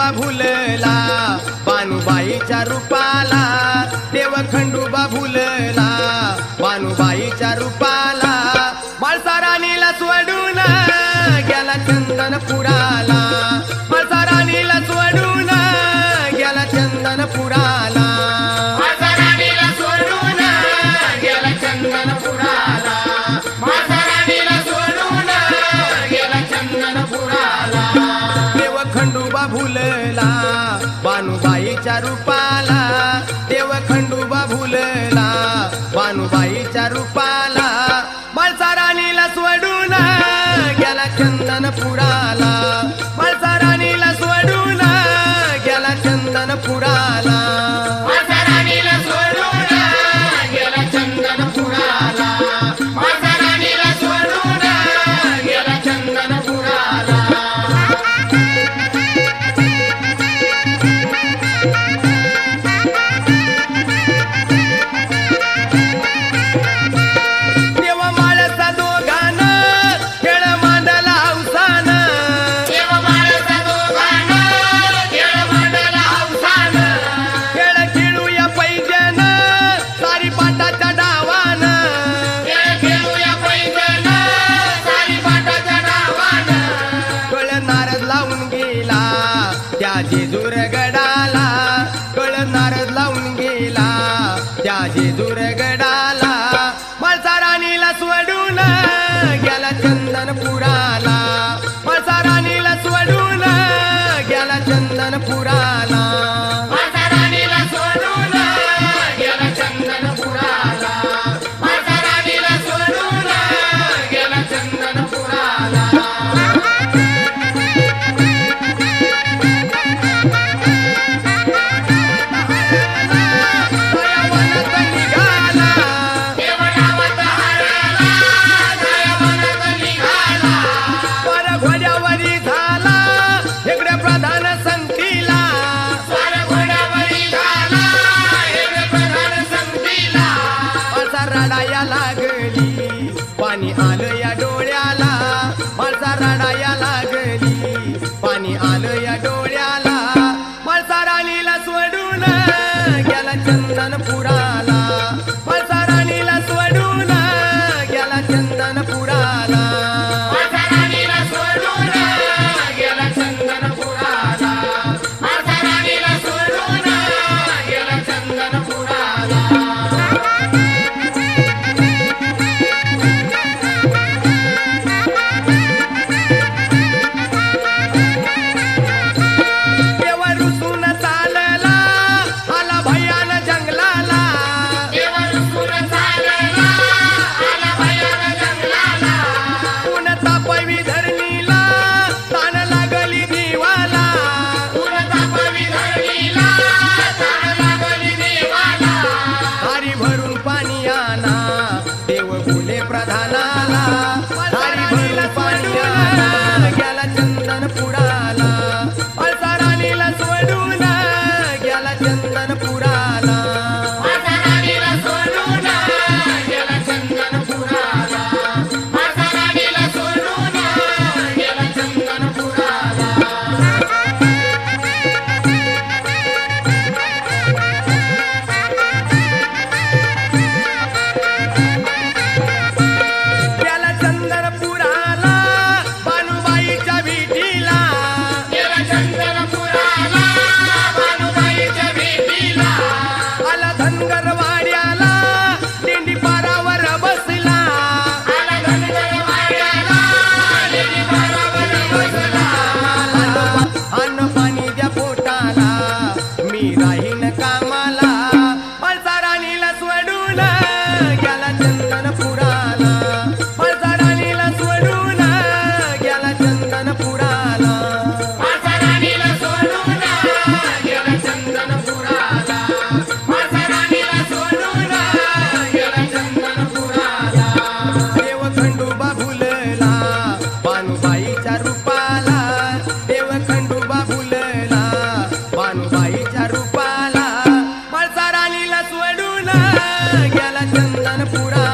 खंडोबा भुलला बानुबाईच्या रूपाला, देव खंडोबा भुलला बानुबाईच्या रूपाला, म्हाळसा राणीला सोडून गेला चंदनपुराला, म्हाळसा राणीला सोडून गेला चंदनपुराला, म्हाळसा राणीला सोडून गेला चंदनपुराला, म्हाळसा राणीला सोडून गेला चंदनपुराला, देव खंडोबा भुलला बानुबाईच्या रूपाला, देव खंडोबा भुलला बानुबाईच्या रूपाला, म्हाळसा राणीला सोडून गेला चंदनपुराला, म्हाळसा राणीला सोडून गेला चंदनपुराला, म्हाळसा राणीला सोडून गेला चंदनपुराला, म्हाळसा राणीला सोडून गेला चंदनपुराला. देव माळसा दोघांना खेळ मांडला हौसानं, देव माळसा दोघांना खेळ मांडला हौसानं, खेळ खेळूया पैजनं सारी पाटाच्या डावानं, खेळ खेळूया पैजनं सारी पाटाच्या डावानं, कळ नारद लावून गेला त्या जेजूर गडाला, कळ नारद लावून गेला त्या जेजूर गडाला, म्हाळसा राणीला सोडून गेला चंदनपुराला, म्हाळसा राणीला सोडून गेला चंदनपुराला, म्हाळसा राणीला सोडून गेला चंदनपुराला, म्हाळसा राणीला सोडून गेला चंदनपुराला. दयावनात निघाला, देवनावात हरला, दयावनात निघाला, पर घोड्यावरी झाला इकडे प्रधान संतीला, स्वार घोड्यावरी झाला हेर प्रधान संगतीला, म्हाळसा रडाया लागली पाणी आलं या डोळ्याला, म्हाळसा रडाया लागली पाणी आलं या डोळ्याला, म्हाळसा राणीला सोडून गेला चंदनपुराला, म्हाळसा राणीला सोडून गेला चंदनपुराला, म्हाळसा राणीला सोडून गेला चंदनपुराला, म्हाळसा राणीला सोडून गेला चंदनपुराला. देव रुसून चालला आला भयान जंगलाला, देव रुसून चालला आला भयान जंगलाला, ऊन तापवी धरणीला ताण लागली देवाला, ऊन तापवी धरणीला ताण लागली देवाला, हारी भरून पाणी आणा देव बोले प्रधानाला, हारी भरून पाणी आणा गेला चंदनपुराला, म्हाळसा राणीला सोडून गेला चंदनपुराला, म्हाळसा राणीला सोडून गेला चंदनपुराला, म्हाळसा राणीला सोडून गेला चंदनपुराला. गेला चंदनपुराला बानुबाईच्या भेटीला, गेला चंदनपुराला बानुबाईच्या भेटीला, आला धनगरवाड्याला दिंडी पारावर बसला, आला धनगरवाड्याला लेणी पारावर बसला, अन्न पाणी द्या पोटाला मी राहीन कामाला, म्हाळसा राणीला सोडून गेला चंदनपुराला, म्हाळसा राणीला सोडून गेला चंदनपुराला, म्हाळसा राणीला सोडून गेला चंदनपुराला, म्हाळसा राणीला सोडून गेला चंदनपुराला. देव खंडोबा भुलला बानुबाईच्या रूपाला, देव खंडोबा भुलला बानुबाईच्या रूपाला, म्हाळसा राणीला सोडून गेला चंदनपुराला.